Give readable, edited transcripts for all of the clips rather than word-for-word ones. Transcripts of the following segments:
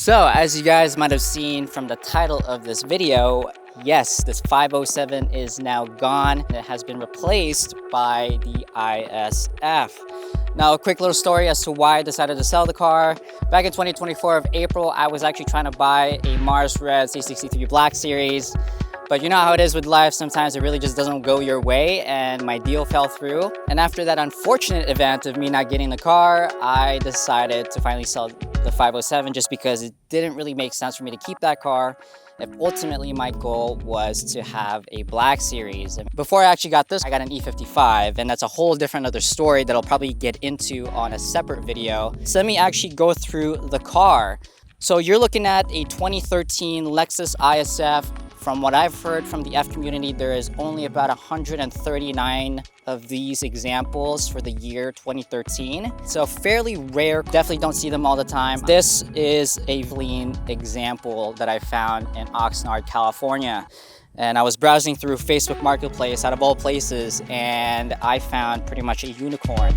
So as you guys might have seen from the title of this video, yes, this 507 is now gone. It has been replaced by the ISF. Now, a quick little story as to why I decided to sell the car. Back in 2024 of April, I was actually trying to buy a Mars Red C63 Black Series. But you know how it is with life, sometimes it really just doesn't go your way, and my deal fell through. And after that unfortunate event of me not getting the car, I decided to finally sell the 507 just because it didn't really make sense for me to keep that car if ultimately my goal was to have a Black Series. And before I actually got this, I got an E55, and that's a whole different other story that I'll probably get into on a separate video. So let me actually go through the car. So you're looking at a 2013 Lexus IS F. From what I've heard from the F community, there is only about 139 of these examples for the year 2013. So fairly rare, definitely don't see them all the time. This is a clean example that I found in Oxnard, California. And I was browsing through Facebook Marketplace out of all places, and I found pretty much a unicorn.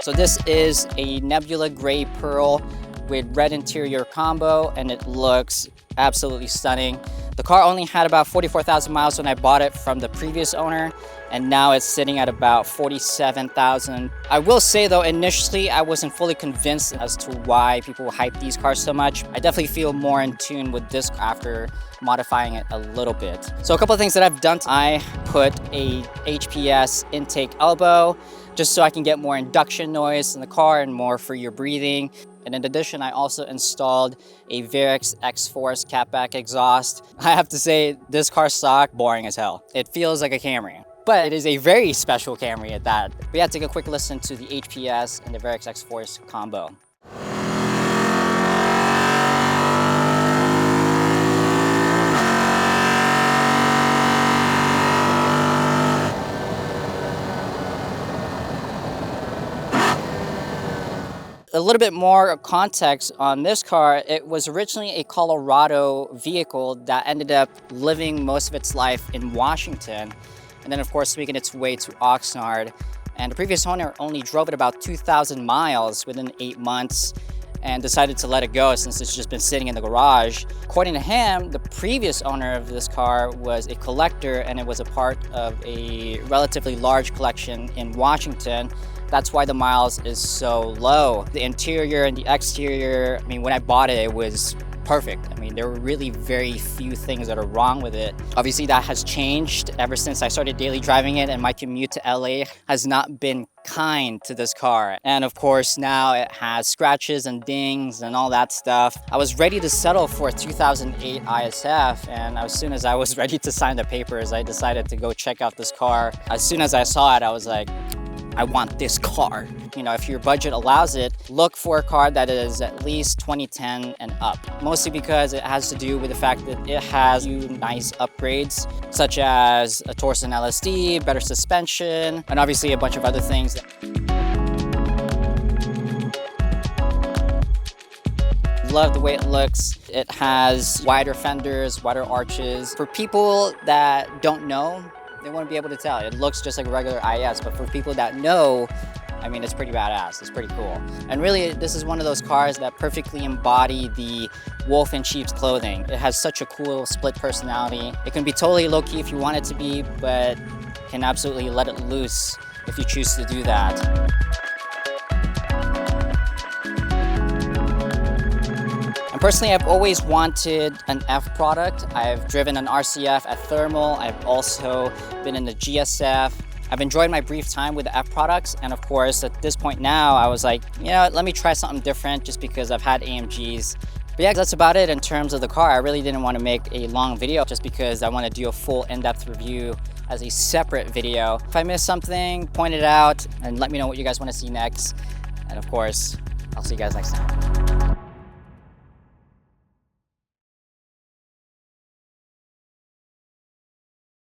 So this is a Nebula Gray Pearl with red interior combo, and it looks absolutely stunning. The car only had about 44,000 miles when I bought it from the previous owner, and now it's sitting at about 47,000. I will say though, initially I wasn't fully convinced as to why people hype these cars so much. I definitely feel more in tune with this after modifying it a little bit. So a couple of things that I've done, I put a HPS intake elbow just so I can get more induction noise in the car and more for your breathing. And in addition, I also installed a Varix X-Force catback exhaust. I have to say, this car stock, boring as hell. It feels like a Camry, but it is a very special Camry at that. But yeah, take a quick listen to the HPS and the Varix X-Force combo. A little bit more context on this car. It was originally a Colorado vehicle that ended up living most of its life in Washington, and then of course making its way to Oxnard. And the previous owner only drove it about 2,000 miles within 8 months and decided to let it go since it's just been sitting in the garage. According to him, the previous owner of this car was a collector, and it was a part of a relatively large collection in Washington. That's why the miles is so low. The interior and the exterior, I mean, when I bought it, it was perfect. I mean, there were really very few things that are wrong with it. Obviously, that has changed ever since I started daily driving it, and my commute to LA has not been kind to this car. And of course, now it has scratches and dings and all that stuff. I was ready to settle for a 2008 ISF, and as soon as I was ready to sign the papers, I decided to go check out this car. As soon as I saw it, I was like, I want this car. You know, if your budget allows it, look for a car that is at least 2010 and up. Mostly because it has to do with the fact that it has a few nice upgrades, such as a Torsen LSD, better suspension, and obviously a bunch of other things. Love the way it looks. It has wider fenders, wider arches. For people that don't know, they won't be able to tell. It looks just like a regular IS, but for people that know, I mean, it's pretty badass. It's pretty cool. And really, this is one of those cars that perfectly embody the wolf in sheep's clothing. It has such a cool split personality. It can be totally low-key if you want it to be, but can absolutely let it loose if you choose to do that. Personally, I've always wanted an F product. I've driven an RCF at Thermal. I've also been in the GSF. I've enjoyed my brief time with the F products. And of course, at this point now, I was like, you know, let me try something different just because I've had AMGs. But yeah, that's about it in terms of the car. I really didn't want to make a long video just because I want to do a full in-depth review as a separate video. If I missed something, point it out and let me know what you guys want to see next. And of course, I'll see you guys next time.